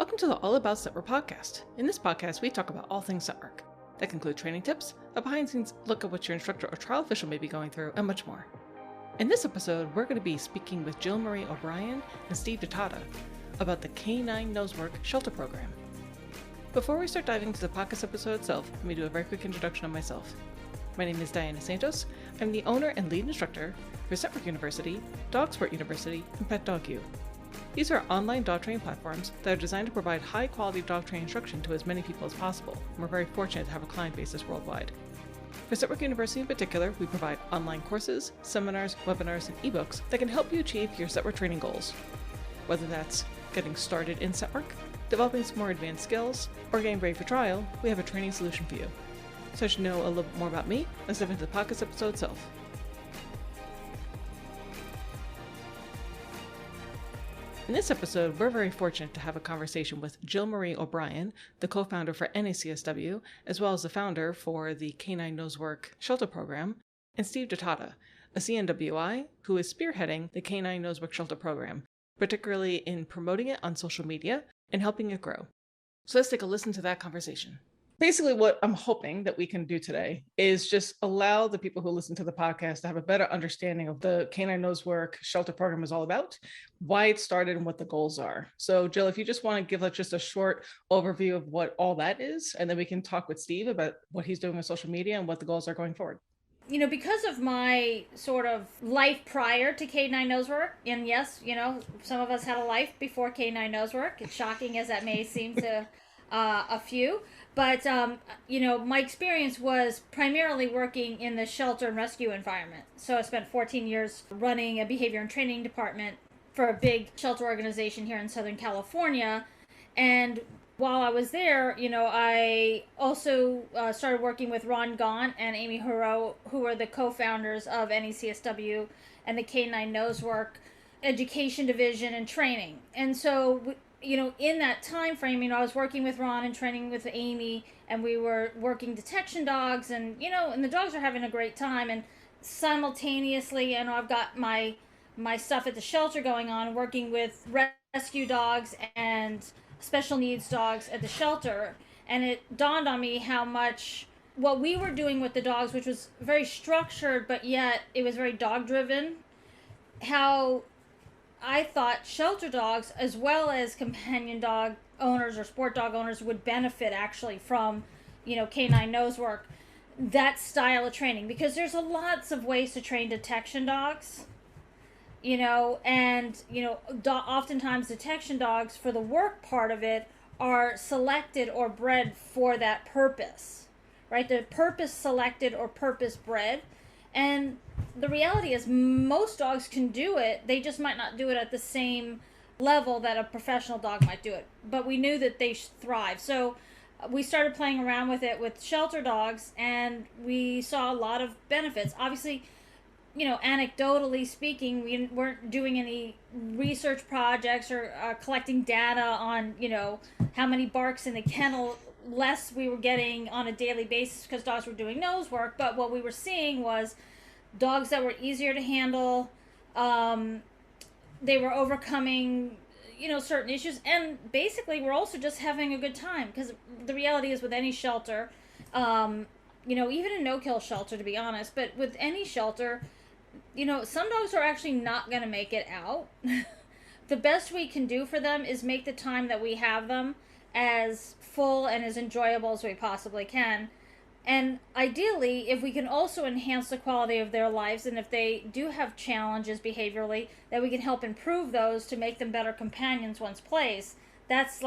Welcome to the All About Set Work podcast. In this podcast, we talk about all things set work. That can include training tips, a behind-the-scenes look at what your instructor or trial official may be going through, and much more. In this episode, we're going to be speaking with Jill Marie O'Brien and Steve DeTata about the Canine Nosework Shelter Program. Before we start diving into the podcast episode itself, let me do a very quick introduction of myself. My name is Diana Santos. I'm the owner and lead instructor for Set Work University, Dog Sport University, and Pet Dog U. These are online dog training platforms that are designed to provide high-quality dog training instruction to as many people as possible, and we're very fortunate to have a client base that's worldwide. For Set Work University in particular, we provide online courses, seminars, webinars, and ebooks that can help you achieve your set work training goals. Whether that's getting started in set work, developing some more advanced skills, or getting ready for trial, we have a training solution for you. So to know a little bit more about me, let's dive into the podcast episode itself. In this episode, we're very fortunate to have a conversation with Jill Marie O'Brien, the co-founder for NACSW, as well as the founder for the Canine Nosework Shelter Program, and Steve DeTata, a CNWI who is spearheading the Canine Nosework Shelter Program, particularly in promoting it on social media and helping it grow. So let's take a listen to that conversation. Basically, what I'm hoping that we can do today is just allow the people who listen to the podcast to have a better understanding of the Canine Nosework Shelter Program is all about, why it started, and what the goals are. So, Jill, if you just want to give us just a short overview of what all that is, and then we can talk with Steve about what he's doing on social media and what the goals are going forward. You know, because of my sort of life prior to Canine Nosework, and yes, you know, some of us had a life before Canine Nosework, as shocking as that may seem to a few. But, you know, my experience was primarily working in the shelter and rescue environment. So I spent 14 years running a behavior and training department for a big shelter organization here in Southern California. And while I was there, you know, I also started working with Ron Gaunt and Amy Huro, who are the co-founders of NACSW and the Canine Nosework Education Division and Training. And so, you know, in that time frame, you know, I was working with Ron and training with Amy, and we were working detection dogs, and, you know, and the dogs are having a great time. And simultaneously, you know, I've got my stuff at the shelter going on, working with rescue dogs and special needs dogs at the shelter. And it dawned on me how much what we were doing with the dogs, which was very structured, but yet it was very dog driven, how I thought shelter dogs, as well as companion dog owners or sport dog owners, would benefit actually from, you know, Canine Nosework, that style of training, because there's lots of ways to train detection dogs, you know, and, you know, oftentimes detection dogs, for the work part of it, are selected or bred for that purpose, right? The purpose selected or purpose bred. And the reality is most dogs can do it. They just might not do it at the same level that a professional dog might do it. But we knew that they thrive. So we started playing around with it with shelter dogs, and we saw a lot of benefits. Obviously, you know, anecdotally speaking, we weren't doing any research projects or collecting data on, you know, how many barks in the kennel less we were getting on a daily basis because dogs were doing nose work. But what we were seeing was dogs that were easier to handle. They were overcoming, you know, certain issues, and basically we're also just having a good time, because the reality is with any shelter, you know, even a no-kill shelter, to be honest, but with any shelter, you know, some dogs are actually not going to make it out. The best we can do for them is make the time that we have them as full and as enjoyable as we possibly can. And ideally, if we can also enhance the quality of their lives, and if they do have challenges behaviorally, that we can help improve those to make them better companions once placed, that's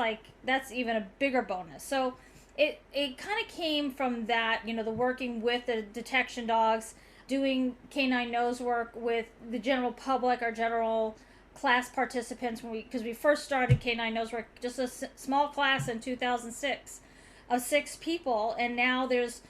even a bigger bonus. So it kind of came from that, you know, the working with the detection dogs, doing Canine Nosework with the general public, our general class participants, because we first started Canine Nosework, just a small class in 2006 of 6 people, and now there's,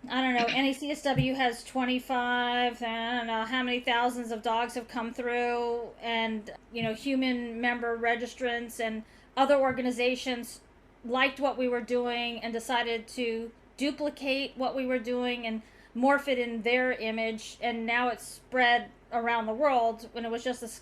I don't know, NACSW has 25, I don't know how many thousands of dogs have come through, and, you know, human member registrants and other organizations liked what we were doing and decided to duplicate what we were doing and morph it in their image, and now it's spread around the world when it was just this,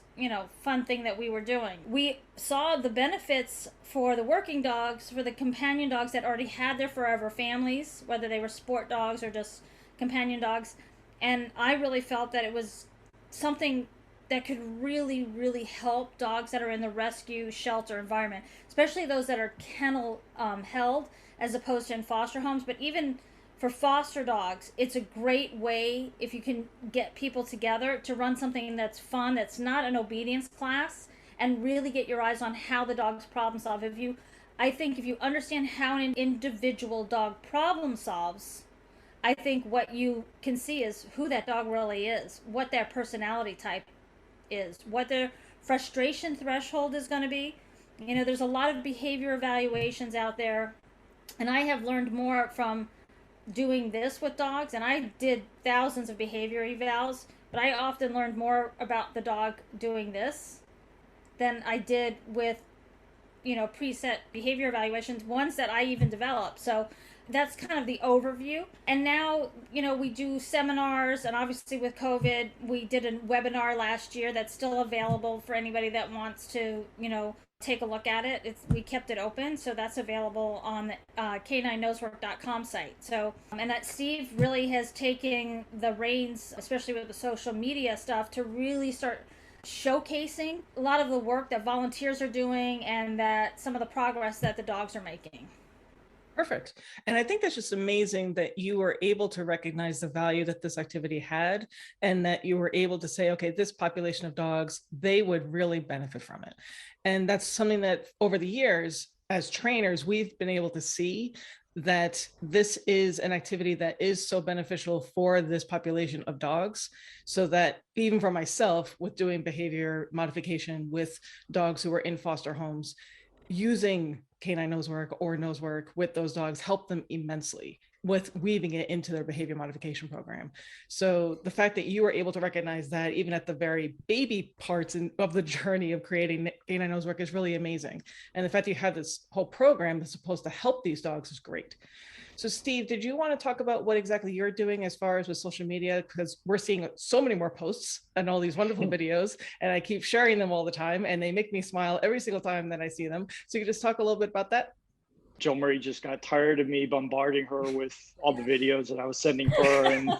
fun thing that we were doing. We saw the benefits for the working dogs, for the companion dogs that already had their forever families, whether they were sport dogs or just companion dogs. And I really felt that it was something that could really, really help dogs that are in the rescue shelter environment, especially those that are kennel held as opposed to in foster homes. But even for foster dogs, it's a great way, if you can get people together, to run something that's fun, that's not an obedience class, and really get your eyes on how the dogs problem solve. I think if you understand how an individual dog problem solves, I think what you can see is who that dog really is, what their personality type is, what their frustration threshold is going to be. There's a lot of behavior evaluations out there, and I have learned more from doing this with dogs, and I did thousands of behavior evals, but I often learned more about the dog doing this than I did with preset behavior evaluations, ones that I even developed. So that's kind of the overview. And now, we do seminars, and obviously with COVID, we did a webinar last year that's still available for anybody that wants to, take a look at it. We kept it open, so that's available on the k9nosework.com site. So, and that Steve really has taken the reins, especially with the social media stuff, to really start showcasing a lot of the work that volunteers are doing and that some of the progress that the dogs are making. Perfect. And I think that's just amazing that you were able to recognize the value that this activity had, and that you were able to say, okay, this population of dogs, they would really benefit from it. And that's something that over the years, as trainers, we've been able to see that this is an activity that is so beneficial for this population of dogs, so that even for myself, with doing behavior modification with dogs who are in foster homes, using canine nose work or nose work with those dogs helped them immensely with weaving it into their behavior modification program. So the fact that you were able to recognize that even at the very baby parts of the journey of creating canine nose work is really amazing. And the fact that you have this whole program that's supposed to help these dogs is great. So Steve, did you want to talk about what exactly you're doing as far as with social media? Because we're seeing so many more posts and all these wonderful videos, and I keep sharing them all the time, and they make me smile every single time that I see them. So you can just talk a little bit about that? Jill Marie just got tired of me bombarding her with all the videos that I was sending her. And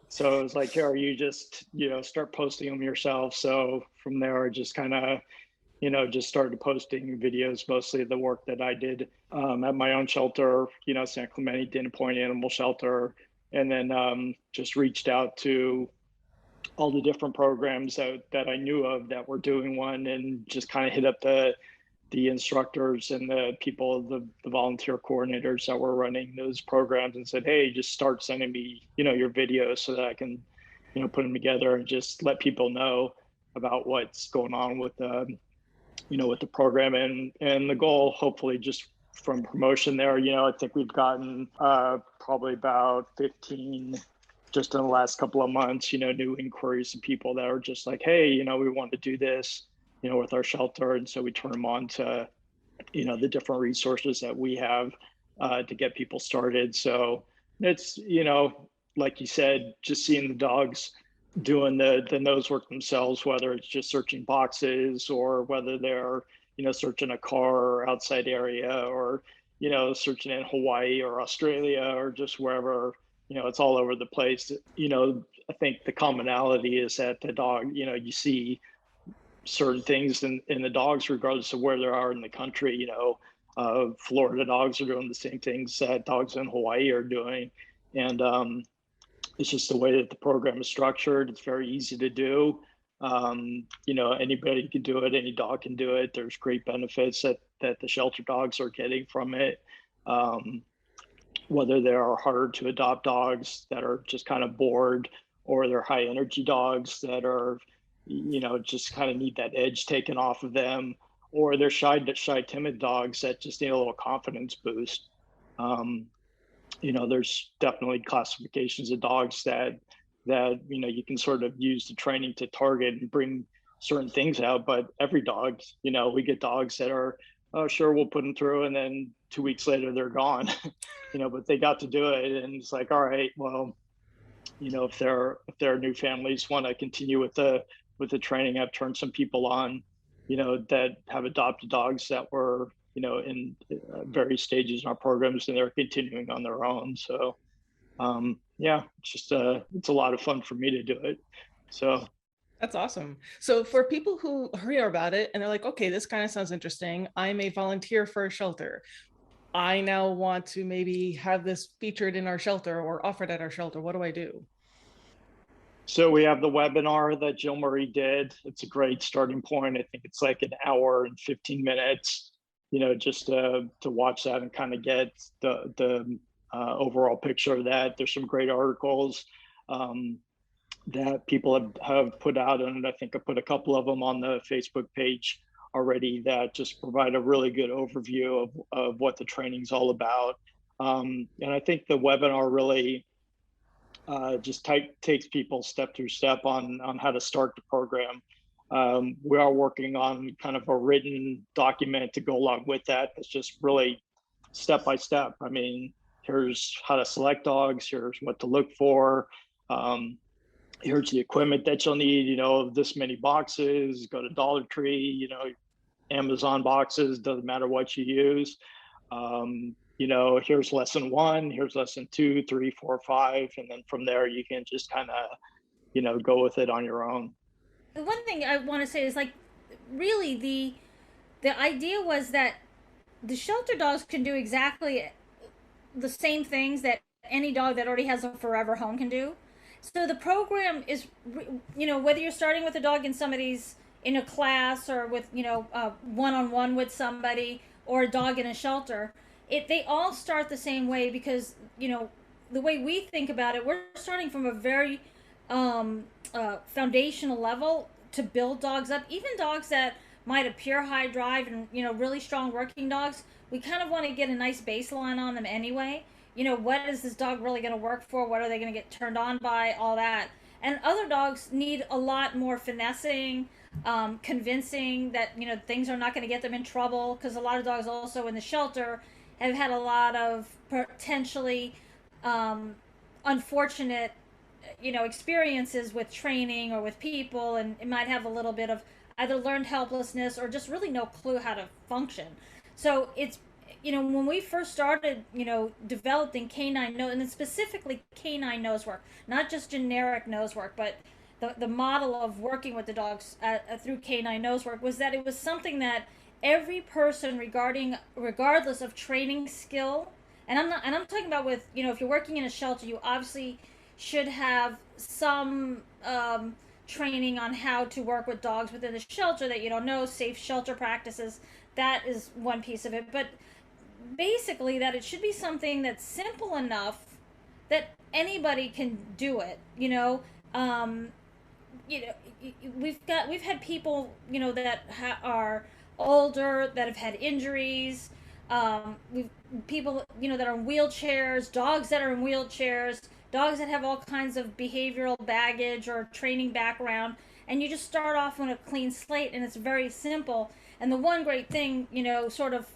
so I was like, are you just, start posting them yourself? So from there, I just kind of, just started posting videos, mostly the work that I did at my own shelter, San Clemente Dana Point Animal Shelter. And then just reached out to all the different programs that I knew of that were doing one, and just kind of hit up the instructors and the people, the volunteer coordinators that were running those programs, and said, hey, just start sending me, your videos so that I can, put them together and just let people know about what's going on with with the program. And the goal, hopefully, just from promotion there, I think we've gotten probably about 15 just in the last couple of months, new inquiries and people that are just like, hey, we want to do this, with our shelter. And so we turn them on to, the different resources that we have to get people started. So it's, like you said, just seeing the dogs doing the nose work themselves, whether it's just searching boxes or whether they're, searching a car or outside area, or, searching in Hawaii or Australia or just wherever, it's all over the place. I think the commonality is that the dog, you see certain things in the dogs, regardless of where they are in the country. Florida dogs are doing the same things that dogs in Hawaii are doing. And it's just the way that the program is structured. It's very easy to do. Anybody can do it. Any dog can do it. There's great benefits that the shelter dogs are getting from it. Whether they are harder to adopt dogs that are just kind of bored, or they're high energy dogs that are, just kind of need that edge taken off of them, or they're shy, timid dogs that just need a little confidence boost. There's definitely classifications of dogs that you can sort of use the training to target and bring certain things out. But every dog, we get dogs that are, oh, sure, we'll put them through, and then 2 weeks later they're gone. But they got to do it, and it's like, all right, well, if there are new families want to continue with the training. I've turned some people on, that have adopted dogs that were, in various stages in our programs, and they're continuing on their own. So yeah, it's a lot of fun for me to do it. So That's awesome. So for people who hear about it and they're like, okay, this kind of sounds interesting. I may volunteer for a shelter. I now want to maybe have this featured in our shelter or offered at our shelter. What do I do? So we have the webinar that Jill Murray did. It's a great starting point. I think it's like an hour and 15 minutes, just to watch that and kind of get the overall picture of that. There's some great articles that people have put out, and I think I put a couple of them on the Facebook page already that just provide a really good overview of what the training's all about. And I think the webinar really just takes people step through step on how to start the program. We are working on kind of a written document to go along with that. It's just really step by step. I mean, here's how to select dogs. Here's what to look for. Here's the equipment that you'll need. This many boxes. Go to Dollar Tree. Amazon boxes. Doesn't matter what you use. Here's lesson 1, here's lesson 2, 3, 4, 5, and then from there you can just kind of, go with it on your own. The one thing I want to say is, like, really the idea was that the shelter dogs can do exactly the same things that any dog that already has a forever home can do. So the program is, whether you're starting with a dog in a class, or with, one-on-one with somebody, or a dog in a shelter, they all start the same way, because, the way we think about it, we're starting from a very foundational level to build dogs up. Even dogs that might appear high drive and, really strong working dogs, we kind of want to get a nice baseline on them anyway. What is this dog really going to work for? What are they going to get turned on by? All that. And other dogs need a lot more finessing, convincing that, things are not going to get them in trouble, because a lot of dogs also in the shelter have had a lot of potentially unfortunate, experiences with training or with people, and it might have a little bit of either learned helplessness or just really no clue how to function. So it's, when we first started, developing canine nose, and then specifically canine nose work, not just generic nose work, but the model of working with the dogs through canine nose work, was that it was something that every person, regardless of training skill, and I'm talking about with, if you're working in a shelter, you obviously should have some training on how to work with dogs within the shelter that you don't know, safe shelter practices. That is one piece of it. But basically, that it should be something that's simple enough that anybody can do it. We've had people, that are older, that have had injuries. We've people, that are in wheelchairs, dogs that are in wheelchairs, dogs that have all kinds of behavioral baggage or training background, and you just start off on a clean slate, and it's very simple. And the one great thing, sort of,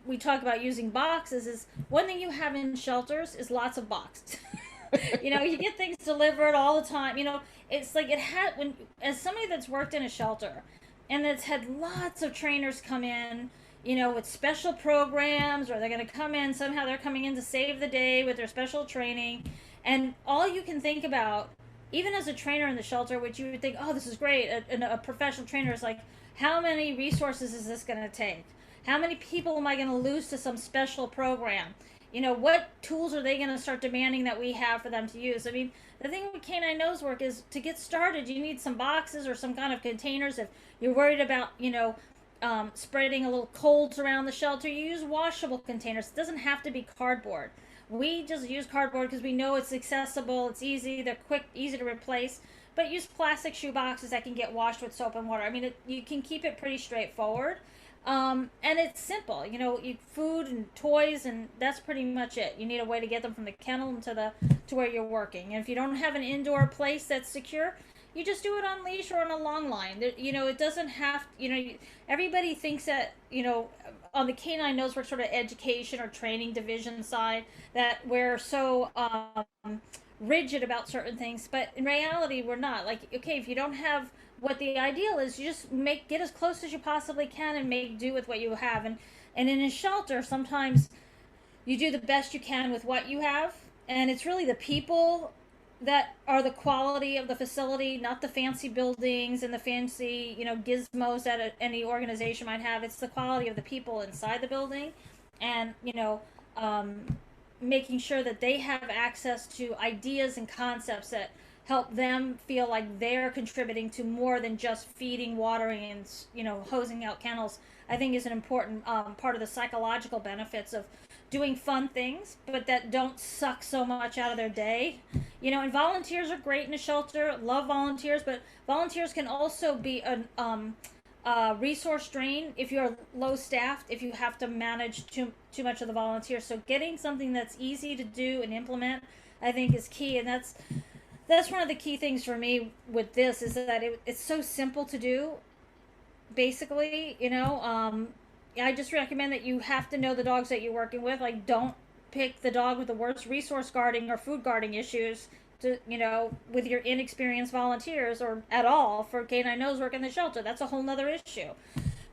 we talk about using boxes, is one thing you have in shelters is lots of boxes. You get things delivered all the time. It's like as somebody that's worked in a shelter and that's had lots of trainers come in, with special programs, or they're going to come in, somehow they're coming in to save the day with their special training. And all you can think about, even as a trainer in the shelter, which you would think, oh, this is great, a professional trainer is like, how many resources is this going to take? How many people am I going to lose to some special program? What tools are they going to start demanding that we have for them to use? I mean, the thing with canine nose work is, to get started, you need some boxes or some kind of containers. If you're worried about, spreading a little colds around the shelter, you use washable containers. It doesn't have to be cardboard. We just use cardboard because we know it's accessible, it's easy, they're quick, easy to replace. But use plastic shoe boxes that can get washed with soap and water. I mean, you can keep it pretty straightforward. And it's simple, food and toys, and that's pretty much it. You need a way to get them from the kennel to where you're working. And if you don't have an indoor place that's secure, you just do it on leash or on a long line. It doesn't have, everybody thinks that, on the canine nose work sort of education or training division side, that we're so rigid about certain things, but in reality, we're not. Like, okay, if you don't have what the ideal is, you just get as close as you possibly can and make do with what you have. And in a shelter, sometimes you do the best you can with what you have, and it's really the people that are the quality of the facility, not the fancy buildings and the fancy, gizmos that any organization might have. It's the quality of the people inside the building, and um, making sure that they have access to ideas and concepts that help them feel like they're contributing to more than just feeding, watering, and hosing out kennels. I think is an important part of the psychological benefits of doing fun things, but that don't suck so much out of their day. And volunteers are great in a shelter. Love volunteers, but volunteers can also be a resource drain if you're low staffed, if you have to manage too much of the volunteers. So getting something that's easy to do and implement, I think, is key. And that's one of the key things for me with this, is that it's so simple to do. Basically, I just recommend that you have to know the dogs that you're working with. Like, don't pick the dog with the worst resource guarding or food guarding issues to, with your inexperienced volunteers or at all for canine nose work in the shelter. That's a whole nother issue.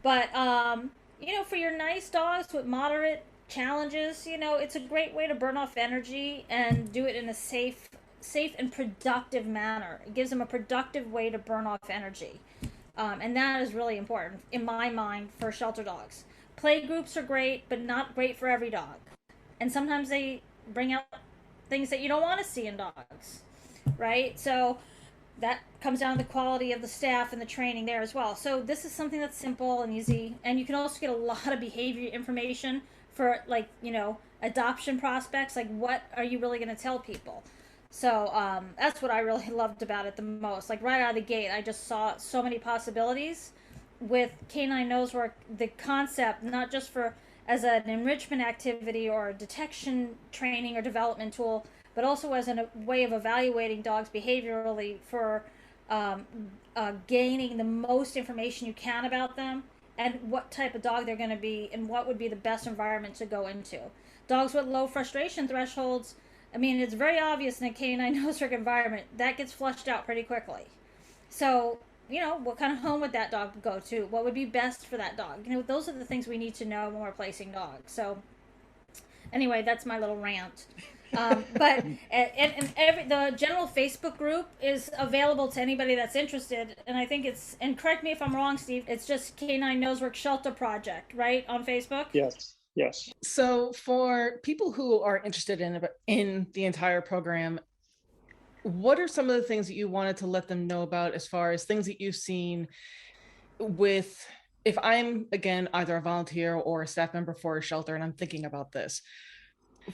But, for your nice dogs with moderate challenges, it's a great way to burn off energy and do it in a safe and productive manner. It gives them a productive way to burn off energy. And that is really important in my mind for shelter dogs. Play groups are great, but not great for every dog. And sometimes they bring out things that you don't want to see in dogs, right? So that comes down to the quality of the staff and the training there as well. So this is something that's simple and easy. And you can also get a lot of behavior information for, like, adoption prospects. Like, what are you really going to tell people? So that's what I really loved about it the most. Like, right out of the gate, I just saw so many possibilities with canine nose work. The concept, not just for as an enrichment activity or a detection training or development tool, but also as a way of evaluating dogs behaviorally for gaining the most information you can about them and what type of dog they're going to be and what would be the best environment to go into. Dogs with low frustration thresholds, I mean, it's very obvious in a canine nose work environment that gets flushed out pretty quickly. So, what kind of home would that dog go to? What would be best for that dog? Those are the things we need to know when we're placing dogs. So, anyway, that's my little rant. But the general Facebook group is available to anybody that's interested. And I think and correct me if I'm wrong, Steve, it's just Canine Nosework Shelter Project, right, on Facebook? Yes. So for people who are interested in the entire program, what are some of the things that you wanted to let them know about as far as things that you've seen with, if I'm, again, either a volunteer or a staff member for a shelter and I'm thinking about this,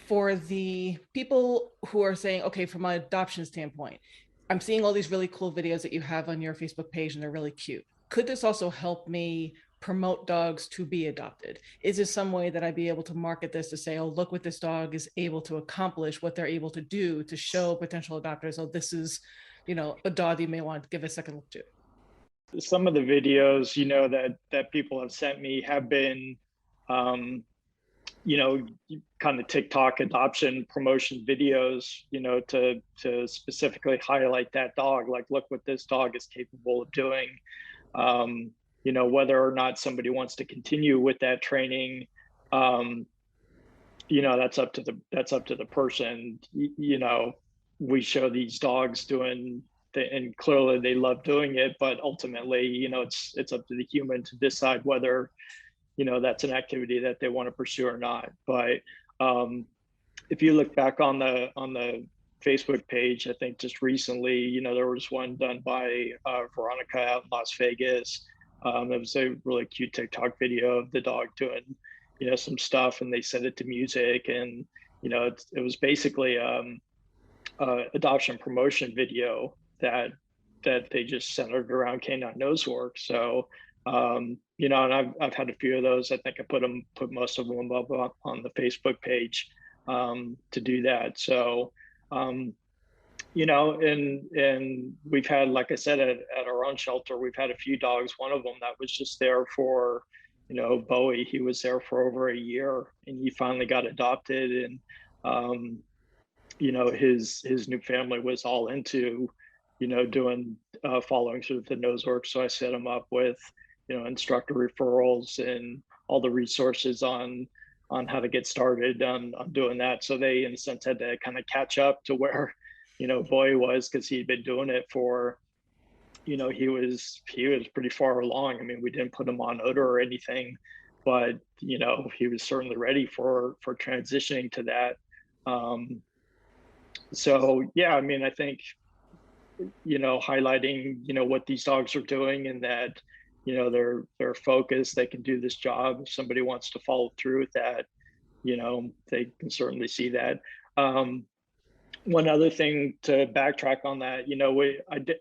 for the people who are saying, okay, from an adoption standpoint, I'm seeing all these really cool videos that you have on your Facebook page and they're really cute. Could this also help me promote dogs to be adopted? Is there some way that I'd be able to market this to say, oh, look what this dog is able to accomplish, what they're able to do, to show potential adopters, oh, this is, a dog you may want to give a second look to? Some of the videos, that people have sent me have been, kind of TikTok adoption promotion videos, to specifically highlight that dog. Like, look what this dog is capable of doing. Whether or not somebody wants to continue with that training, that's up to the person. We show these dogs doing and clearly they love doing it, but ultimately, it's up to the human to decide whether, that's an activity that they want to pursue or not. But if you look back on the Facebook page, I think just recently, there was one done by Veronica out in Las Vegas. It was a really cute TikTok video of the dog doing, some stuff, and they set it to music, and it was basically adoption promotion video that they just centered around canine nose work. So and I've had a few of those. I think I put most of them up on the Facebook page to do that. So and we've had, like I said, at our own shelter, we've had a few dogs. One of them that was just there for, Bowie, he was there for over a year and he finally got adopted. And, his new family was all into, doing following through the nose work. So I set him up with, instructor referrals and all the resources on how to get started on doing that. So they, in a sense, had to kind of catch up to where, Boy was, because he'd been doing it for, he was pretty far along. I mean, we didn't put him on odor or anything, but he was certainly ready for transitioning to that. So yeah, I mean, I think highlighting what these dogs are doing, and that they're focused, they can do this job. If somebody wants to follow through with that, they can certainly see that. One other thing to backtrack on that,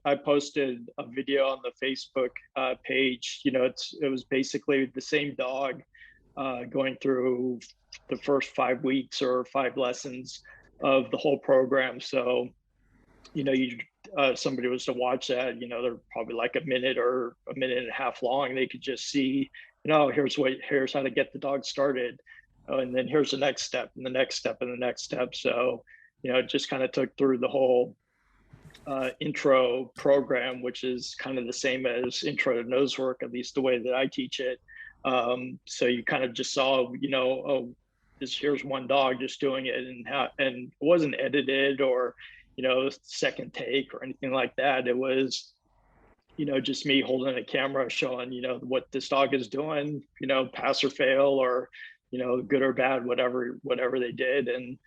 I posted a video on the Facebook page. It was basically the same dog going through the first 5 weeks or 5 lessons of the whole program. So somebody was to watch that, they're probably like a minute or a minute and a half long. They could just see, here's how to get the dog started. And then here's the next step and the next step and the next step. So, it just kind of took through the whole intro program, which is kind of the same as intro to nose work, at least the way that I teach it. So you kind of just saw, here's one dog just doing it, and it wasn't edited or, second take or anything like that. It was, just me holding a camera showing, what this dog is doing, pass or fail, or, good or bad, whatever they did. And,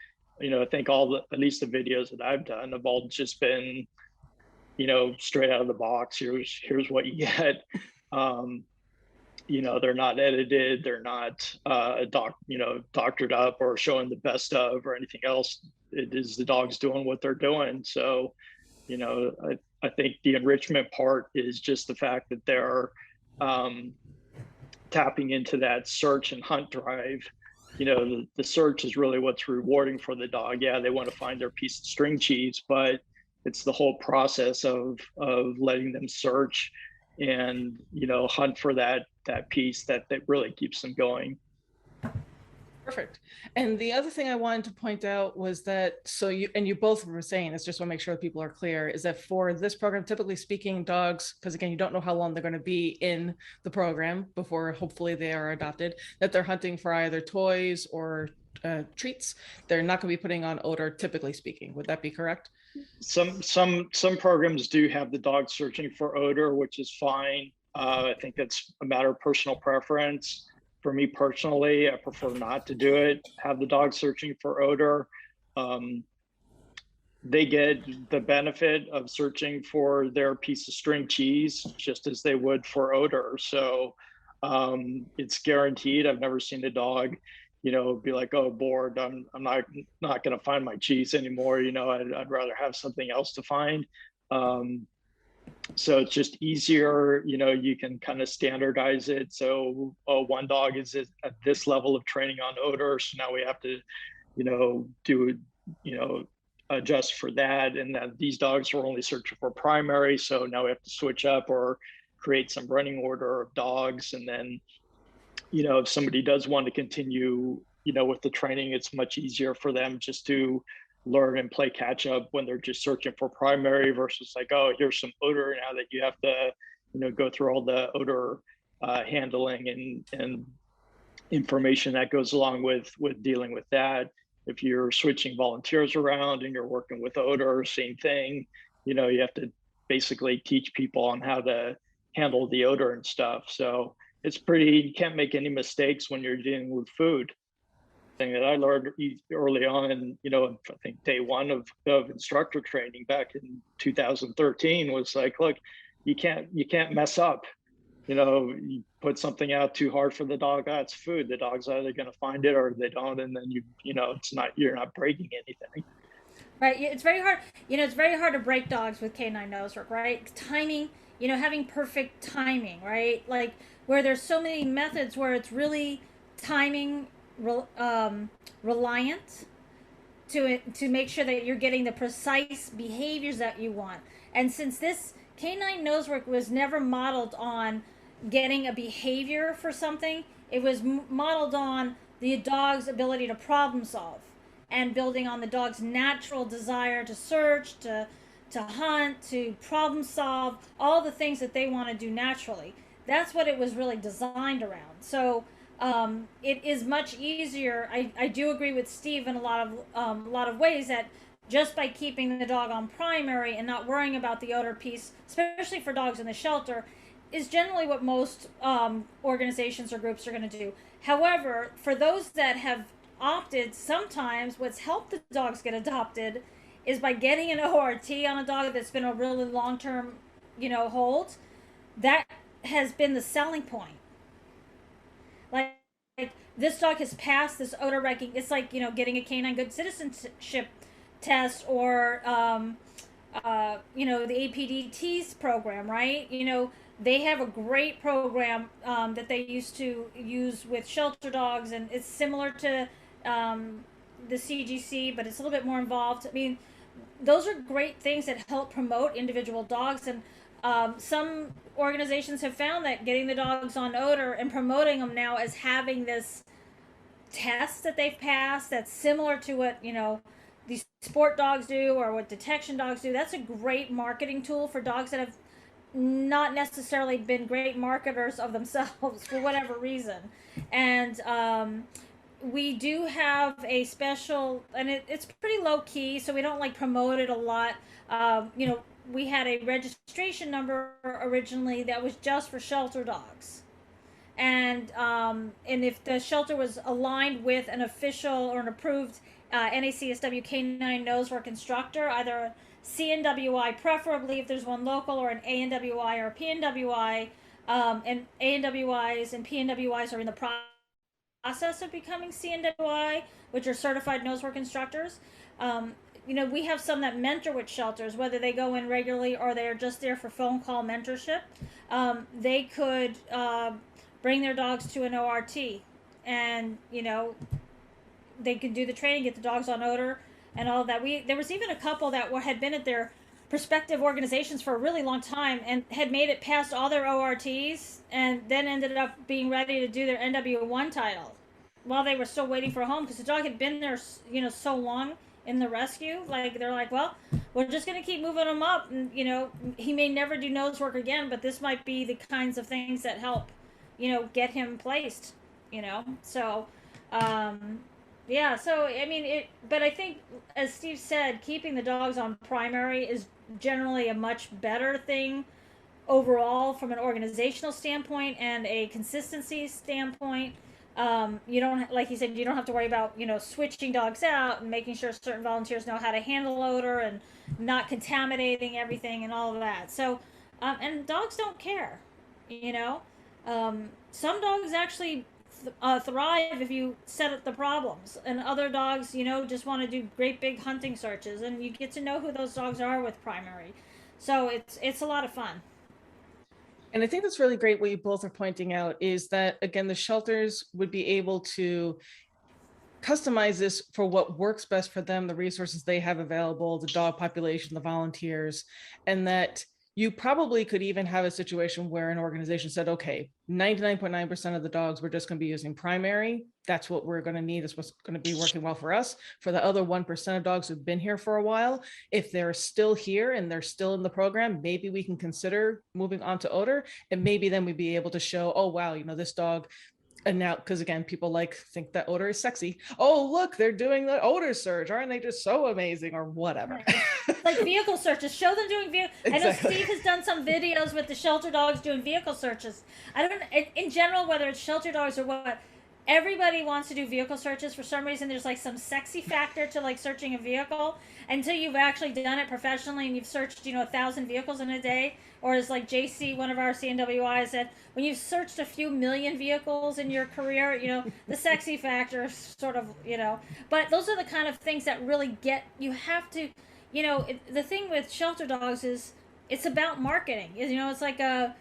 I think at least the videos that I've done have all just been, straight out of the box. Here's what you get. They're not edited. They're not, doctored up or showing the best of or anything else. It is the dogs doing what they're doing. So, I think the enrichment part is just the fact that they're tapping into that search and hunt drive. The search is really what's rewarding for the dog. Yeah, they want to find their piece of string cheese, but it's the whole process of letting them search and hunt for that piece that really keeps them going. Perfect. And the other thing I wanted to point out was that, you both were saying, it's just want to make sure that people are clear, is that for this program, typically speaking, dogs, because again, you don't know how long they're going to be in the program before hopefully they are adopted, that they're hunting for either toys or treats. They're not going to be putting on odor, typically speaking. Would that be correct? Some programs do have the dog searching for odor, which is fine. I think that's a matter of personal preference. For me personally, I prefer not to do it, have the dog searching for odor. They get the benefit of searching for their piece of string cheese just as they would for odor. So it's guaranteed. I've never seen a dog, be like, oh, bored, I'm not going to find my cheese anymore. I'd rather have something else to find. So it's just easier, you can kind of standardize it. So one dog is at this level of training on odor, so now we have to, do, adjust for that. And that these dogs are only searching for primary, so now we have to switch up or create some running order of dogs. And then, if somebody does want to continue, with the training, it's much easier for them just to learn and play catch up when they're just searching for primary versus like, oh, here's some odor now that you have to, go through all the odor handling and information that goes along with dealing with that. If you're switching volunteers around and you're working with odor, same thing. You have to basically teach people on how to handle the odor and stuff. So it's you can't make any mistakes when you're dealing with food. Thing that I learned early on, I think day one of instructor training back in 2013 was like, look, you can't mess up. You put something out too hard for the dog, it's food. The dog's either going to find it or they don't, and then you're not breaking anything. Right. It's very hard. It's very hard to break dogs with canine nose work, right? Timing. Having perfect timing, right? Like where there's so many methods where it's really timing reliant to make sure that you're getting the precise behaviors that you want. And since this canine nose work was never modeled on getting a behavior for something, it was modeled on the dog's ability to problem solve. and building on the dog's natural desire to search, to hunt, to problem solve, all the things that they want to do naturally. That's what it was really designed around. So it is much easier. I do agree with Steve in a lot of ways that just by keeping the dog on primary and not worrying about the odor piece, especially for dogs in the shelter, is generally what most organizations or groups are going to do. However, for those that have opted, sometimes what's helped the dogs get adopted is by getting an ORT on a dog that's been a really long-term, hold. That has been the selling point. Like this dog has passed this odor ranking. It's like, getting a canine good citizenship test or, the APDT's program, right? They have a great program that they used to use with shelter dogs, and it's similar to the CGC, but it's a little bit more involved. I mean, those are great things that help promote individual dogs, and some organizations have found that getting the dogs on odor and promoting them now as having this test that they've passed that's similar to what these sport dogs do or what detection dogs do. That's a great marketing tool for dogs that have not necessarily been great marketers of themselves for whatever reason. And we do have a special, and it's pretty low key, so we don't promote it a lot. We had a registration number originally that was just for shelter dogs. And if the shelter was aligned with an official or an approved NACSW canine nosework instructor, either CNWI preferably if there's one local, or an ANWI or a PNWI, and ANWIs and PNWIs are in the process of becoming CNWI, which are certified nosework instructors. We have some that mentor with shelters, whether they go in regularly or they're just there for phone call mentorship. They could bring their dogs to an ORT, and they could do the training, get the dogs on odor and all of that. There was even a couple that had been at their prospective organizations for a really long time and had made it past all their ORTs, and then ended up being ready to do their NW1 title while they were still waiting for a home, because the dog had been there so long in the rescue. They're like, well, we're just going to keep moving him up, and he may never do nose work again, but this might be the kinds of things that help get him placed. So yeah, so I mean but I think, as Steve said, keeping the dogs on primary is generally a much better thing overall from an organizational standpoint and a consistency standpoint. You don't, like he said, you don't have to worry about switching dogs out and making sure certain volunteers know how to handle odor and not contaminating everything and all of that. So and dogs don't care. Some dogs actually thrive if you set up the problems, and other dogs just want to do great big hunting searches, and you get to know who those dogs are with primary. So it's a lot of fun. And I think that's really great what you both are pointing out, is that, again, the shelters would be able to customize this for what works best for them, the resources they have available, the dog population, the volunteers, and that you probably could even have a situation where an organization said, okay, 99.9% of the dogs, we're just going to be using primary. That's what we're going to need. That's what's going to be working well for us. For the other 1% of dogs who've been here for a while, if they're still here and they're still in the program, maybe we can consider moving on to odor. And maybe then we'd be able to show, oh, wow, this dog. And now, because again, people think that odor is sexy. Oh, look, they're doing the odor search. Aren't they just so amazing, or whatever? Like vehicle searches. Show them doing vehicle. Exactly. I know Steve has done some videos with the shelter dogs doing vehicle searches. I don't, in general, whether it's shelter dogs or what, everybody wants to do vehicle searches. For some reason, there's some sexy factor to searching a vehicle until you've actually done it professionally and you've searched 1,000 vehicles in a day. Or as JC, one of our CNWIs, said, when you've searched a few million vehicles in your career, the sexy factor sort of, But those are the kind of things that really you have to, the thing with shelter dogs is it's about marketing. It's like a,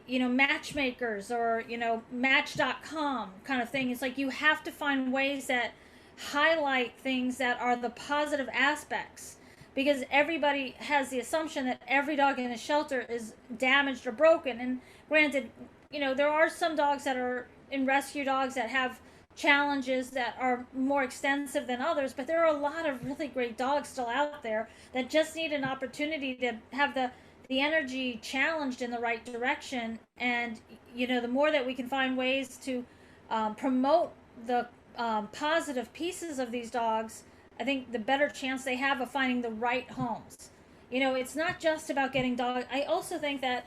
matchmakers or, match.com kind of thing. It's like you have to find ways that highlight things that are the positive aspects. Because everybody has the assumption that every dog in a shelter is damaged or broken. And granted, there are some dogs that are in rescue dogs that have challenges that are more extensive than others, but there are a lot of really great dogs still out there that just need an opportunity to have the energy challenged in the right direction. And the more that we can find ways to promote the positive pieces of these dogs, I think the better chance they have of finding the right homes. It's not just about getting dogs. I also think that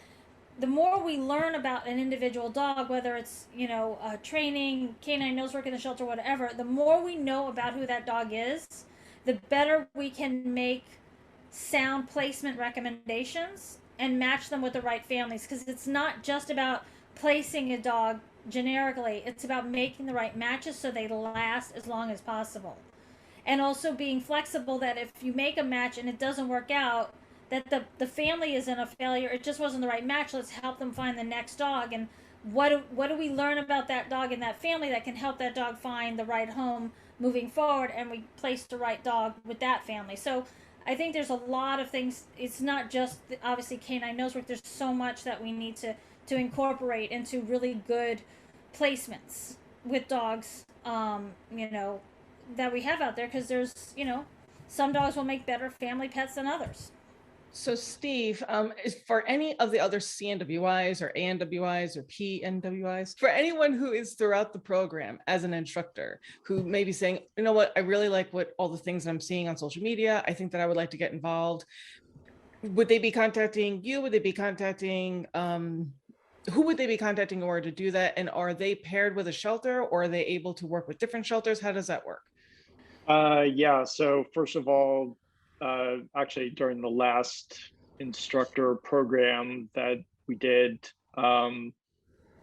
the more we learn about an individual dog, whether it's training, canine nose work in the shelter, whatever, the more we know about who that dog is, the better we can make sound placement recommendations and match them with the right families. Because it's not just about placing a dog generically, it's about making the right matches so they last as long as possible. And also being flexible, that if you make a match and it doesn't work out, that the family isn't a failure, it just wasn't the right match. Let's help them find the next dog. And what do we learn about that dog and that family that can help that dog find the right home moving forward, and we place the right dog with that family. So I think there's a lot of things. It's not just obviously canine nose work. There's so much that we need to incorporate into really good placements with dogs, that we have out there, because there's, some dogs will make better family pets than others. So Steve, is for any of the other CNWIs or ANWIs or PNWIs, for anyone who is throughout the program as an instructor who may be saying, you know what, I really like what all the things I'm seeing on social media, I think that I would like to get involved, would they be contacting you? Would they be contacting, who would they be contacting in order to do that? And are they paired with a shelter, or are they able to work with different shelters? How does that work? Yeah, so first of all, actually during the last instructor program that we did, I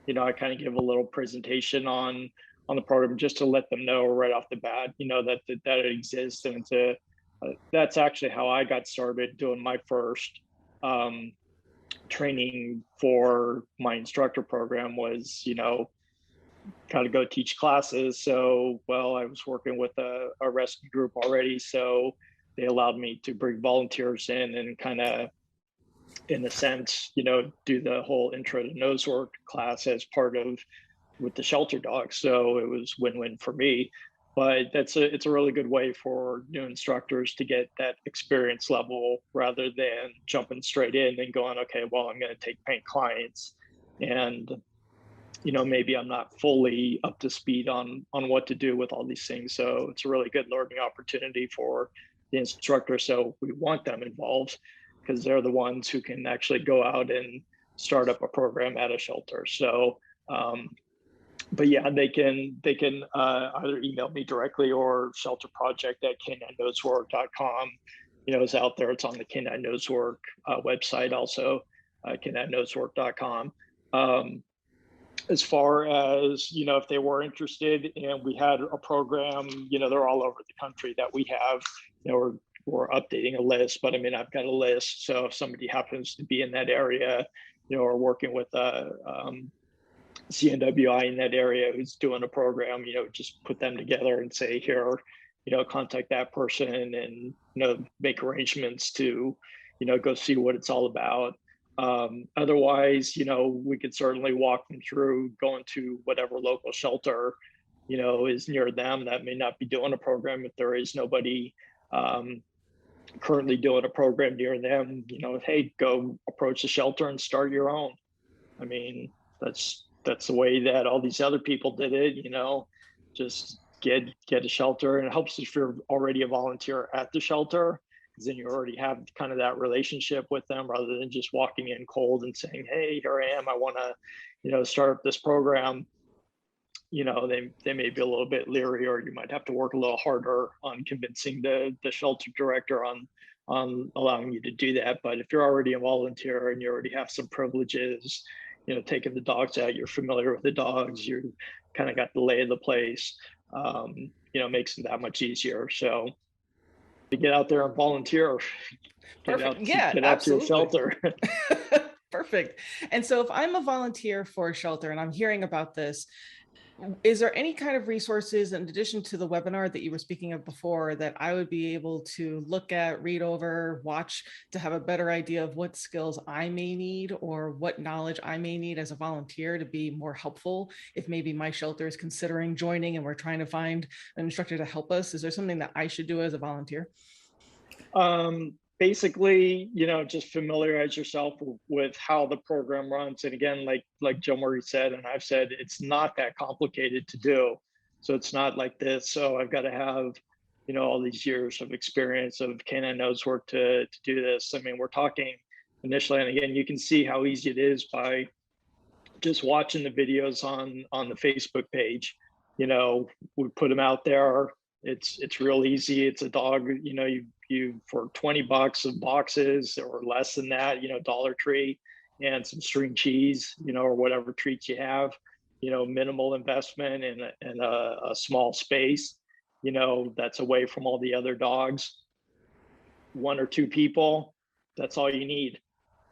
kind of give a little presentation on the program just to let them know right off the bat, that it exists. And that's actually how I got started doing my first training for my instructor program was, got to go teach classes. So, well, I was working with a rescue group already. So they allowed me to bring volunteers in and kind of, in a sense, do the whole intro to nose work class as part of with the shelter dogs. So it was win-win for me. But it's a really good way for new instructors to get that experience level rather than jumping straight in and going, okay, well, I'm going to take paying clients, and maybe I'm not fully up to speed on what to do with all these things. So it's a really good learning opportunity for the instructor. So we want them involved because they're the ones who can actually go out and start up a program at a shelter. So, but yeah, they can either email me directly, or shelterproject@canineNosework.com, is out there. It's on the Canine Nosework website also, canineNosework.com. As far as, if they were interested, and we had a program, they're all over the country that we have, we're updating a list, but I mean, I've got a list. So if somebody happens to be in that area, or working with a CNWI in that area who's doing a program, just put them together and say, here, contact that person and, make arrangements to, go see what it's all about. Otherwise, we could certainly walk them through going to whatever local shelter, is near them that may not be doing a program. If there is nobody currently doing a program near them, hey, go approach the shelter and start your own. I mean, that's the way that all these other people did it, just get a shelter. And it helps if you're already a volunteer at the shelter, because then you already have kind of that relationship with them, rather than just walking in cold and saying, hey, here I am, I want to, start up this program. They may be a little bit leery, or you might have to work a little harder on convincing the shelter director on allowing you to do that. But if you're already a volunteer and you already have some privileges, taking the dogs out, you're familiar with the dogs, you kind of got the lay of the place, makes it that much easier. So to get out there and volunteer, get out to your shelter. Perfect. And so if I'm a volunteer for a shelter and I'm hearing about this, Is there any kind of resources in addition to the webinar that you were speaking of before that I would be able to look at, read over, watch to have a better idea of what skills I may need or what knowledge I may need as a volunteer to be more helpful if maybe my shelter is considering joining and we're trying to find an instructor to help us? Is there something that I should do as a volunteer? Basically, just familiarize yourself with how the program runs. And again, like Joe Murray said, and I've said, it's not that complicated to do. So it's not like this. So I've got to have, all these years of experience of canine nose work to do this. I mean, we're talking initially, and again, you can see how easy it is by just watching the videos on the Facebook page. We put them out there. It's real easy. It's a dog, you for $20 of boxes or less than that, Dollar Tree and some string cheese, or whatever treats you have, minimal investment and a small space, that's away from all the other dogs. 1 or 2 people, that's all you need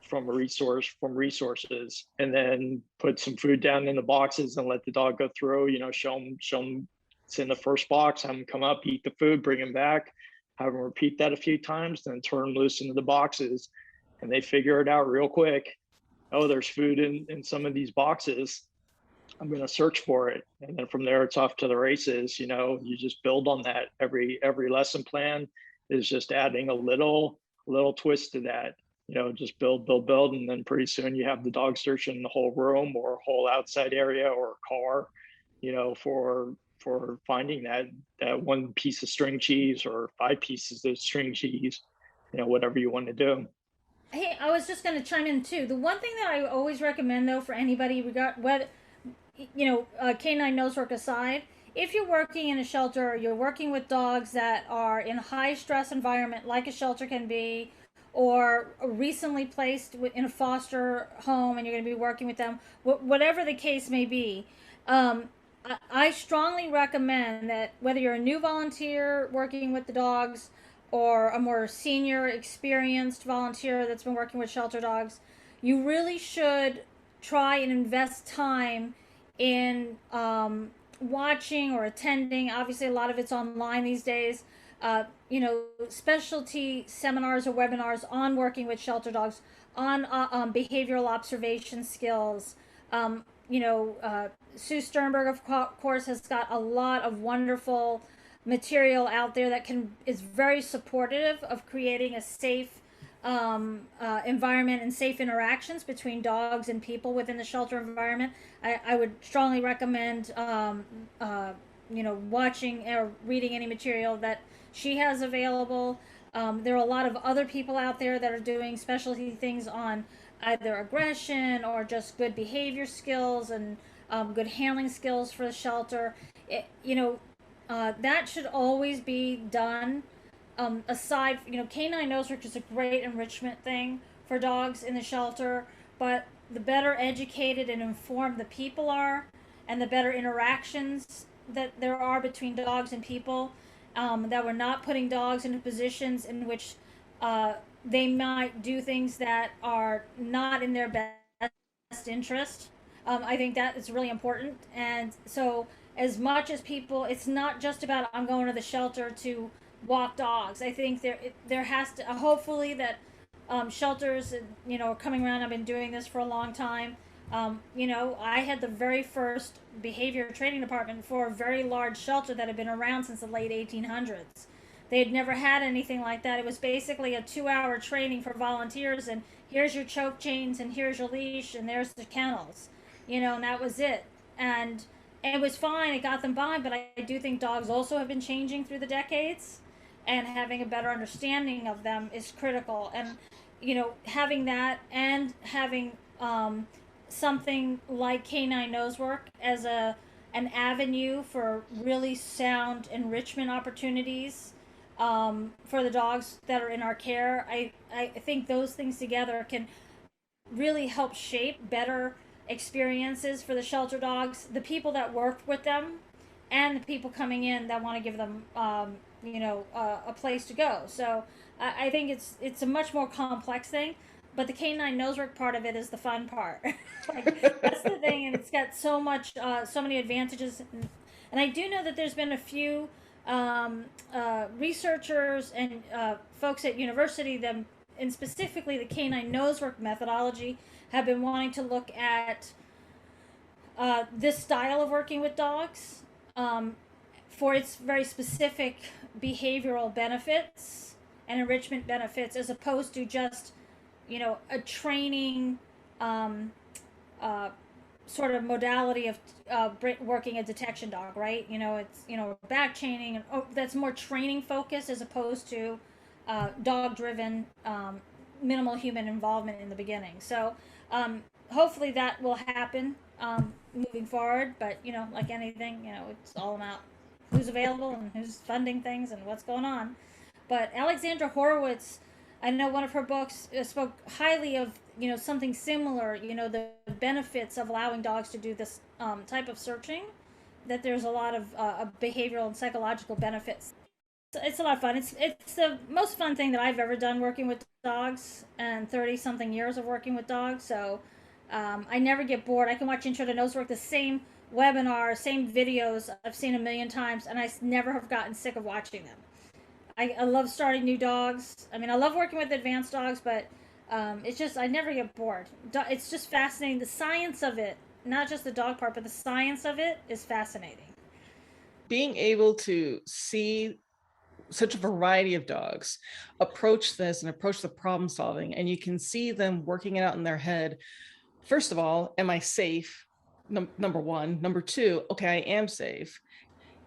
from resources, and then put some food down in the boxes and let the dog go through, show them it's in the first box, have them come up, eat the food, bring them back, have them repeat that a few times, then turn them loose into the boxes, and they figure it out real quick. Oh, there's food in some of these boxes. I'm going to search for it. And then from there, it's off to the races. You just build on that. Every lesson plan is just adding a little twist to that. Just build. And then pretty soon you have the dog searching the whole room or a whole outside area or a car, for finding that 1 piece of string cheese or 5 pieces of string cheese, whatever you want to do. Hey, I was just going to chime in too. The one thing that I always recommend, though, for anybody, whether canine nose work aside, if you're working in a shelter, you're working with dogs that are in a high stress environment, like a shelter can be, or recently placed in a foster home, and you're going to be working with them, whatever the case may be. I strongly recommend that whether you're a new volunteer working with the dogs or a more senior, experienced volunteer that's been working with shelter dogs, you really should try and invest time in watching or attending. Obviously, a lot of it's online these days. Specialty seminars or webinars on working with shelter dogs, on behavioral observation skills. Sue Sternberg, of course, has got a lot of wonderful material out there that is very supportive of creating a safe environment and safe interactions between dogs and people within the shelter environment. I would strongly recommend watching or reading any material that she has available. There are a lot of other people out there that are doing specialty things on either aggression or just good behavior skills and good handling skills for the shelter. That should always be done. Aside, canine nose work is a great enrichment thing for dogs in the shelter, but the better educated and informed the people are, and the better interactions that there are between dogs and people, that we're not putting dogs into positions in which they might do things that are not in their best interest. I think that is really important. And so, as much as people, it's not just about I'm going to the shelter to walk dogs. I think there has to hopefully that shelters are coming around. I've been doing this for a long time. I had the very first behavior training department for a very large shelter that had been around since the late 1800s. They had never had anything like that. It was basically a 2-hour training for volunteers, and here's your choke chains, and here's your leash, and there's the kennels, and that was it. And it was fine. It got them by, but I do think dogs also have been changing through the decades, and having a better understanding of them is critical. And, having that and having something like canine nose work as an avenue for really sound enrichment opportunities for the dogs that are in our care. I think those things together can really help shape better experiences for the shelter dogs, the people that work with them, and the people coming in that want to give them a place to go. So I think it's a much more complex thing, but the canine nose work part of it is the fun part. Like, that's the thing, and it's got so much, so many advantages. And I do know that there's been a few researchers and folks at university, them, and specifically the canine nose work methodology, have been wanting to look at this style of working with dogs for its very specific behavioral benefits and enrichment benefits, as opposed to just, a training sort of modality of working a detection dog, right? It's back chaining, and that's more training focused as opposed to dog driven, minimal human involvement in the beginning. So hopefully that will happen moving forward. But like anything, it's all about who's available and who's funding things and what's going on. But Alexandra Horowitz, I know one of her books spoke highly of something similar. The benefits of allowing dogs to do this type of searching. That there's a lot of behavioral and psychological benefits. It's a lot of fun. It's the most fun thing that I've ever done working with dogs, and 30-something years of working with dogs. So I never get bored. I can watch Intro to Nosework, the same webinar, same videos I've seen a million times, and I never have gotten sick of watching them. I love starting new dogs. I mean, I love working with advanced dogs, but it's just, I never get bored. It's just fascinating. The science of it, not just the dog part, but the science of it is fascinating. Being able to see such a variety of dogs approach this and approach the problem solving, and you can see them working it out in their head. First of all, am I safe? Number one. Number two, okay, I am safe.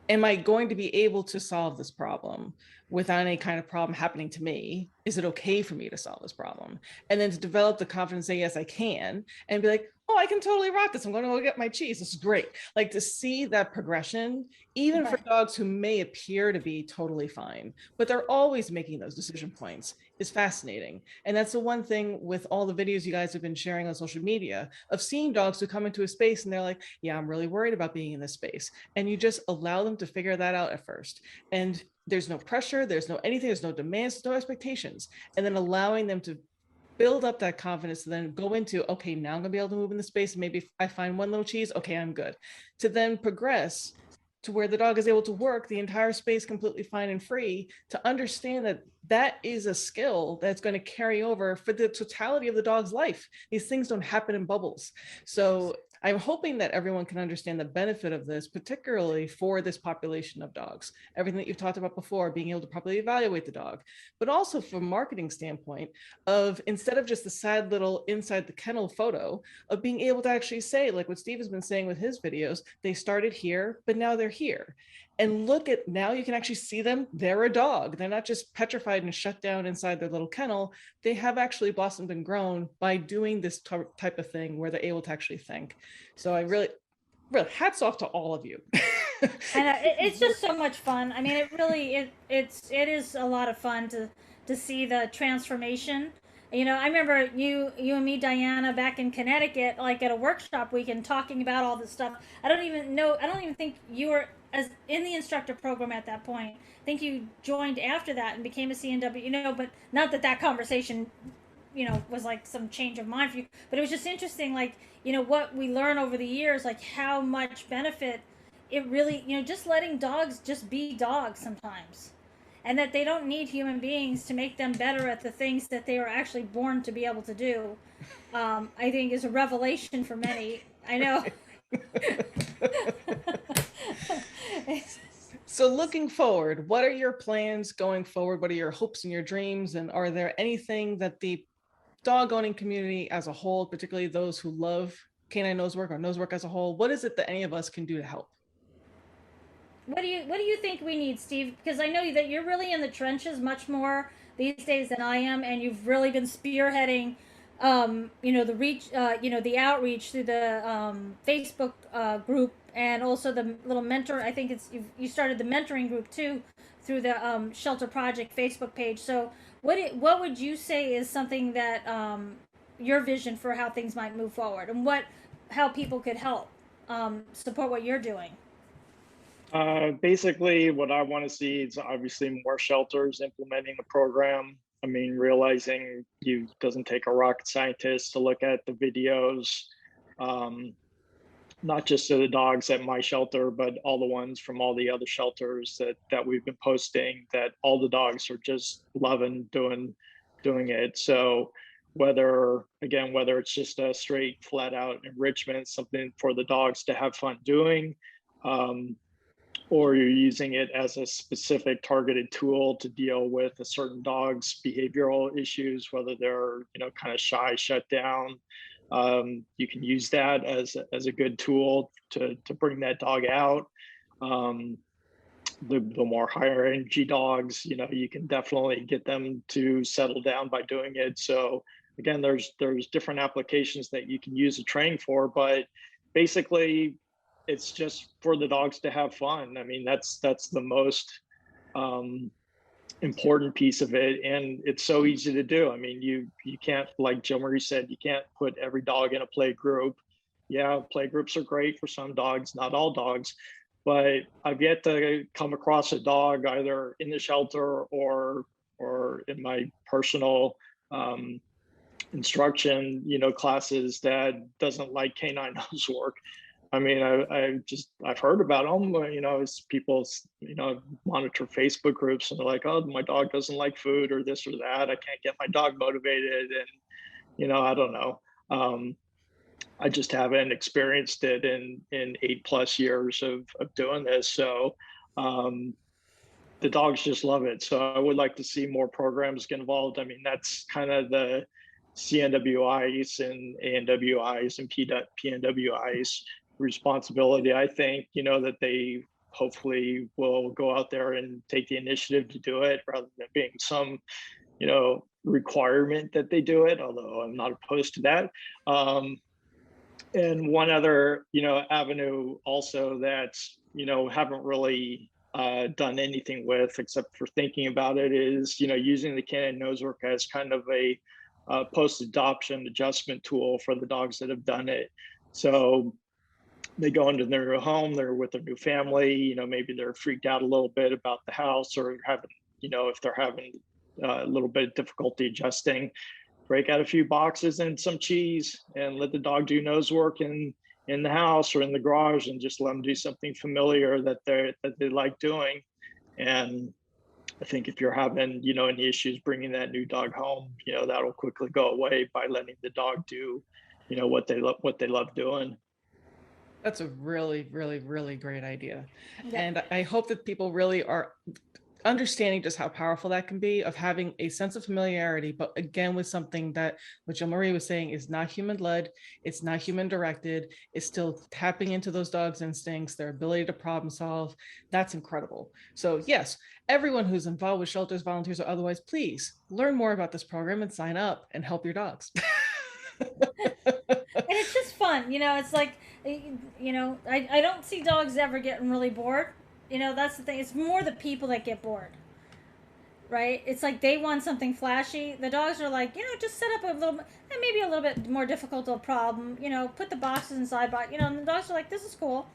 Am I going to be able to solve this problem without any kind of problem happening to me? Is it okay for me to solve this problem? And then to develop the confidence, say, yes, I can, and be like, oh, I can totally rock this. I'm going to go get my cheese. This is great. Like, to see that progression, even for dogs who may appear to be totally fine, but they're always making those decision points, is fascinating. And that's the one thing with all the videos you guys have been sharing on social media of seeing dogs who come into a space and they're like, yeah, I'm really worried about being in this space. And you just allow them to figure that out at first. And there's no pressure, there's no anything, there's no demands, no expectations. And then allowing them to build up that confidence to then go into, okay, now I'm gonna be able to move in the space. And maybe if I find one little cheese, okay, I'm good. To then progress to where the dog is able to work the entire space completely fine and free, to understand that that is a skill that's going to carry over for the totality of the dog's life. These things don't happen in bubbles. So I'm hoping that everyone can understand the benefit of this, particularly for this population of dogs. Everything that you've talked about before, being able to properly evaluate the dog, but also from a marketing standpoint of, instead of just the sad little inside the kennel photo, of being able to actually say, like what Steve has been saying with his videos, they started here, but now they're here. And look at, now you can actually see them, they're a dog. They're not just petrified and shut down inside their little kennel. They have actually blossomed and grown by doing this type of thing where they're able to actually think. So I really hats off to all of you. And it's just so much fun. I mean, it really, it is a lot of fun to see the transformation. I remember you and me, Diana, back in Connecticut, like at a workshop weekend, talking about all this stuff. I don't even think you were as in the instructor program at that point. I think you joined after that and became a CNW, but not that conversation, was like some change of mind for you, but it was just interesting, like, what we learn over the years, like how much benefit it really, just letting dogs just be dogs sometimes. And that they don't need human beings to make them better at the things that they are actually born to be able to do, I think is a revelation for many. I know. So looking forward, what are your plans going forward? What are your hopes and your dreams? And are there anything that the dog owning community as a whole, particularly those who love canine nosework or nosework as a whole, what is it that any of us can do to help? What do you think we need, Steve? Because I know that you're really in the trenches much more these days than I am, and you've really been spearheading, the reach, the outreach through the Facebook group, and also the little mentor. I think you started the mentoring group too through the Shelter Project Facebook page. So what would you say is something that your vision for how things might move forward, and how people could help support what you're doing? Basically, what I want to see is obviously more shelters implementing the program. I mean, realizing you doesn't take a rocket scientist to look at the videos, um, not just of the dogs at my shelter, but all the ones from all the other shelters that we've been posting. That all the dogs are just loving doing it. So whether it's just a straight flat out enrichment, something for the dogs to have fun doing, um, or you're using it as a specific targeted tool to deal with a certain dog's behavioral issues, whether they're kind of shy, shut down. You can use that as a good tool to bring that dog out. Um, the more higher energy dogs, you can definitely get them to settle down by doing it. So again, there's different applications that you can use a training for, but basically it's just for the dogs to have fun. I mean, that's the most um, important piece of it, and it's so easy to do. I mean, you can't, like Jill Marie said, you can't put every dog in a play group. Yeah, play groups are great for some dogs, not all dogs, but I've yet to come across a dog either in the shelter or in my personal um, instruction, classes that doesn't like canine nose work. I mean, I've heard about them, as people, monitor Facebook groups and they're like, oh, my dog doesn't like food or this or that. I can't get my dog motivated. And, I don't know. I just haven't experienced it in 8+ years of doing this. So the dogs just love it. So I would like to see more programs get involved. I mean, that's kind of the CNWIs and ANWIs and PNWIs responsibility. I think, that they hopefully will go out there and take the initiative to do it rather than being some, requirement that they do it, although I'm not opposed to that. And one other, avenue also that's, haven't really done anything with except for thinking about it is, using the canine nose work as kind of a post-adoption adjustment tool for the dogs that have done it. So they go into their new home, they're with their new family, maybe they're freaked out a little bit about the house or having, if they're having a little bit of difficulty adjusting, break out a few boxes and some cheese and let the dog do nose work in the house or in the garage and just let them do something familiar that they like doing. And I think if you're having, any issues bringing that new dog home, that'll quickly go away by letting the dog do, what they love doing. That's a really, really, really great idea. Yeah. And I hope that people really are understanding just how powerful that can be, of having a sense of familiarity, but again, with something that, what Jill Marie was saying, is not human led, it's not human directed, it's still tapping into those dogs' instincts, their ability to problem solve. That's incredible. So yes, everyone who's involved with shelters, volunteers, or otherwise, please learn more about this program and sign up and help your dogs. And it's just fun, it's like, I don't see dogs ever getting really bored. That's the thing. It's more the people that get bored, right? It's like they want something flashy. The dogs are like, just set up a little, maybe a little bit more difficult of a problem, put the boxes inside, and the dogs are like, this is cool,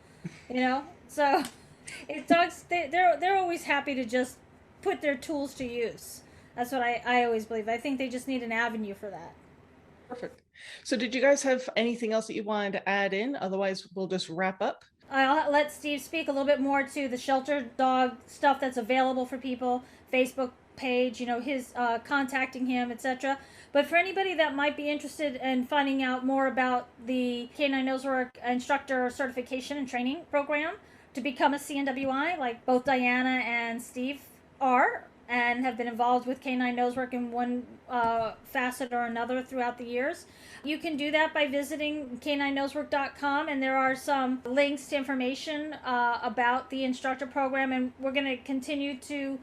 So dogs, they're always happy to just put their tools to use. That's what I always believe. I think they just need an avenue for that. Perfect. So did you guys have anything else that you wanted to add in? Otherwise, we'll just wrap up. I'll let Steve speak a little bit more to the shelter dog stuff that's available for people, Facebook page, his contacting him, etc. But for anybody that might be interested in finding out more about the Canine Nosework Instructor Certification and Training Program to become a CNWI, like both Diana and Steve are, and have been involved with canine nosework in one facet or another throughout the years. You can do that by visiting caninenosework.com, and there are some links to information about the instructor program, and we're going to continue to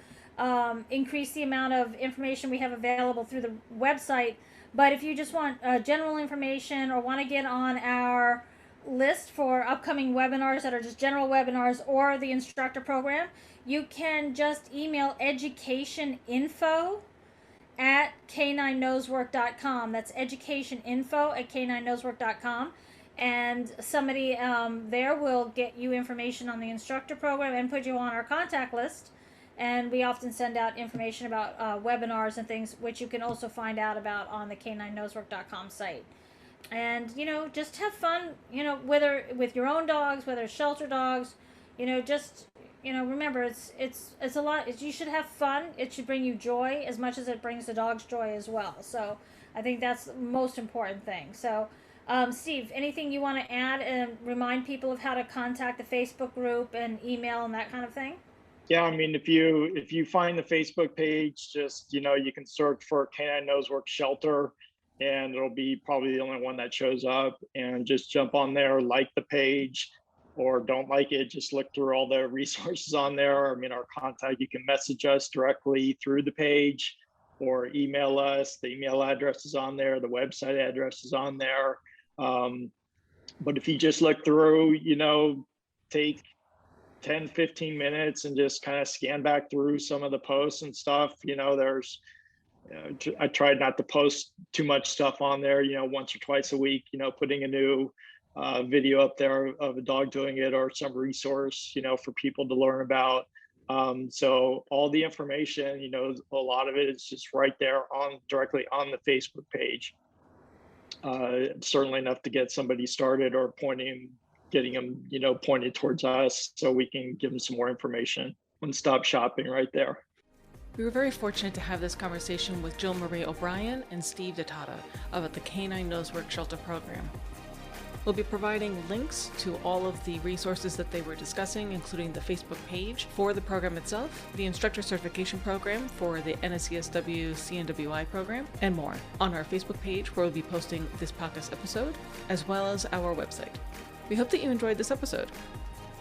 increase the amount of information we have available through the website. But if you just want general information or want to get on our list for upcoming webinars that are just general webinars or the instructor program, you can just email educationinfo@caninenosework.com. That's educationinfo@caninenosework.com. And somebody there will get you information on the instructor program and put you on our contact list. And we often send out information about webinars and things, which you can also find out about on the k9noswork.com site. And, just have fun, whether with your own dogs, whether it's shelter dogs, just, remember, it's a lot. You should have fun. It should bring you joy as much as it brings the dogs joy as well. So I think that's the most important thing. So, Steve, anything you want to add and remind people of how to contact the Facebook group and email and that kind of thing? Yeah, I mean, if you find the Facebook page, just, you can search for Canine Nosework Shelter, and it'll be probably the only one that shows up, and just jump on there, like the page, or don't like it, just look through all the resources on there. I mean, our contact, you can message us directly through the page or email us. The email address is on there. The website address is on there. But if you just look through, take 10, 15 minutes and just kind of scan back through some of the posts and stuff, I tried not to post too much stuff on there, once or twice a week, putting a new video up there of a dog doing it, or some resource, for people to learn about. So all the information, a lot of it is just right there directly on the Facebook page. Certainly enough to get somebody started, or getting them, pointed towards us so we can give them some more information. One-stop shopping right there. We were very fortunate to have this conversation with Jill Marie O'Brien and Steve Datata about the Canine Nosework Shelter Program. We'll be providing links to all of the resources that they were discussing, including the Facebook page for the program itself, the instructor certification program for the NACSW CNWI program, and more on our Facebook page, where we'll be posting this podcast episode, as well as our website. We hope that you enjoyed this episode.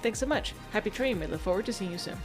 Thanks so much. Happy training. We look forward to seeing you soon.